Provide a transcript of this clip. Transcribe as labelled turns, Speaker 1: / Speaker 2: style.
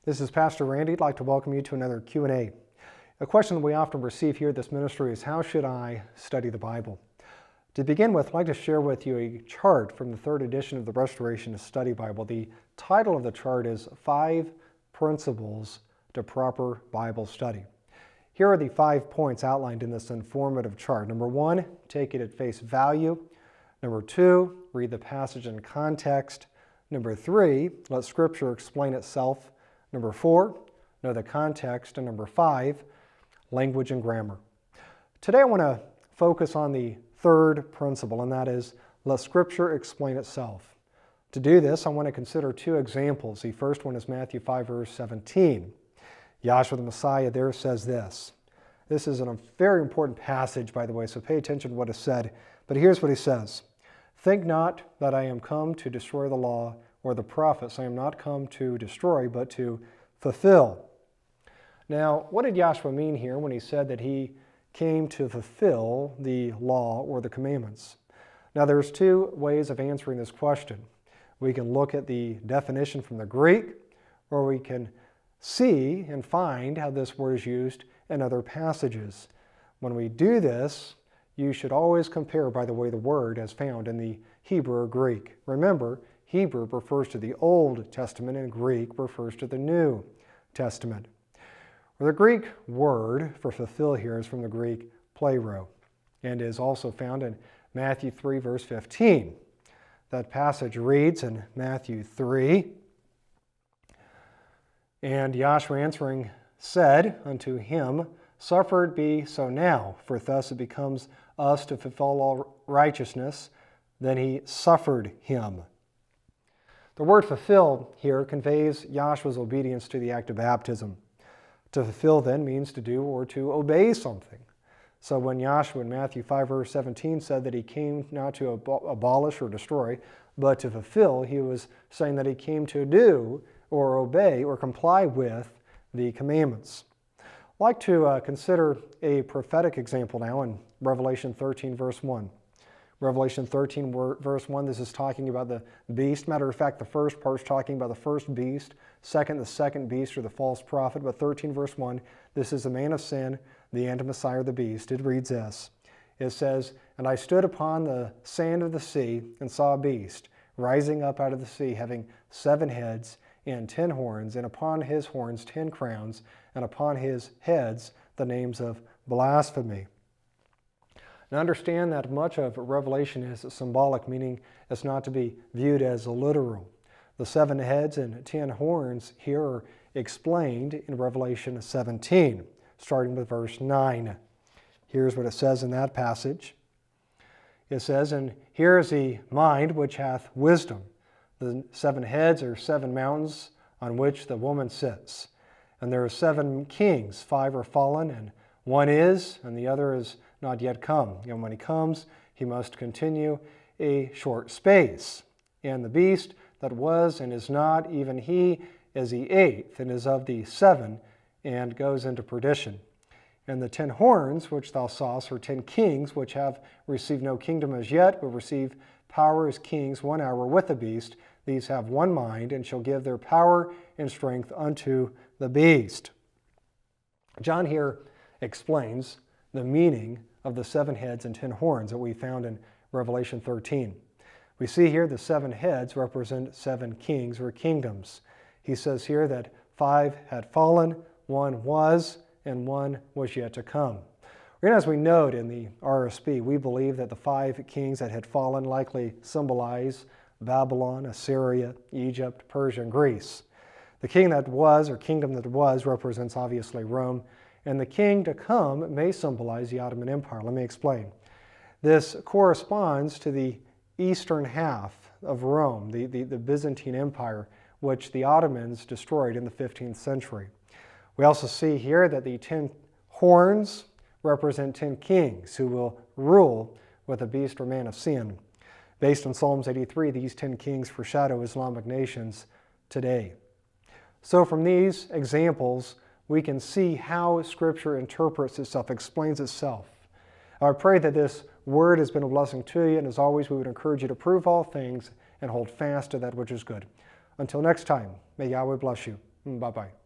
Speaker 1: This is Pastor Randy. I'd like to welcome you to another Q&A. A question that we often receive here at this ministry is, how should I study the Bible? To begin with, I'd like to share with you a chart from the third edition of the Restoration Study Bible. The title of the chart is 5 Principles to Proper Bible Study. Here are the 5 points outlined in this informative chart. Number 1, take it at face value. Number 2, read the passage in context. Number 3, let Scripture explain itself. Number 4, know the context. And number 5, language and grammar. Today I want to focus on the third principle, and that is, let Scripture explain itself. To do this, I want to consider 2 examples. The first one is Matthew 5, verse 17. Yahweh the Messiah there says this. This is a very important passage, by the way, so pay attention to what is said. But here's what he says. Think not that I am come to destroy the law or the prophets. I am not come to destroy, but to fulfill. Now, what did Yahweh mean here when he said that he came to fulfill the law or the commandments? Now, there's 2 ways of answering this question. We can look at the definition from the Greek, or we can see and find how this word is used in other passages. When we do this, you should always compare, by the way, the word as found in the Hebrew or Greek. Remember, Hebrew refers to the Old Testament and Greek refers to the New Testament. Well, the Greek word for fulfill here is from the Greek plero and is also found in Matthew 3, verse 15. That passage reads in Matthew 3, and Yahweh answering said unto him, Suffer it be so now, for thus it becomes us to fulfill all righteousness. Then he suffered him. The word fulfill here conveys Yahweh's obedience to the act of baptism. To fulfill then means to do or to obey something. So when Yahweh in Matthew 5, verse 17 said that he came not to abolish or destroy, but to fulfill, he was saying that he came to do or obey or comply with the commandments. I'd like to consider a prophetic example now in Revelation 13, verse 1. Revelation 13, verse 1, this is talking about the beast. Matter of fact, the first part is talking about the first beast. The second beast, or the false prophet. But 13, verse 1, this is the man of sin, the anti-Messiah, the beast. It reads this. It says, And I stood upon the sand of the sea, and saw a beast, rising up out of the sea, having 7 heads, and 10 horns, and upon his horns 10 crowns, and upon his heads the names of blasphemy. Now understand that much of Revelation is symbolic, meaning it's not to be viewed as literal. The 7 heads and 10 horns here are explained in Revelation 17, starting with verse 9. Here's what it says in that passage. It says, And here is the mind which hath wisdom. The 7 heads are 7 mountains on which the woman sits. And there are 7 kings, 5 are fallen, and 1 is, and the other is not yet come. And when he comes, he must continue a short space. And the beast that was and is not, even he is the 8th, and is of the 7, and goes into perdition. And the 10 horns which thou sawest are 10 kings, which have received no kingdom as yet, but receive power as kings 1 hour with the beast. These have 1 mind, and shall give their power and strength unto the beast. John here explains the meaning of the 7 heads and 10 horns that we found in Revelation 13. We see here the 7 heads represent 7 kings or kingdoms. He says here that 5 had fallen, 1 was, and 1 was yet to come. And as we note in the RSP, we believe that the 5 kings that had fallen likely symbolize Babylon, Assyria, Egypt, Persia, and Greece. The king that was, or kingdom that was, represents obviously Rome, and the king to come may symbolize the Ottoman Empire. Let me explain. This corresponds to the eastern half of Rome, the Byzantine Empire, which the Ottomans destroyed in the 15th century. We also see here that the 10 horns represent 10 kings who will rule with the beast or man of sin. Based on Psalms 83, these 10 kings foreshadow Islamic nations today. So from these examples, we can see how Scripture interprets itself, explains itself. I pray that this word has been a blessing to you, and as always, we would encourage you to prove all things and hold fast to that which is good. Until next time, may Yahweh bless you. Bye-bye.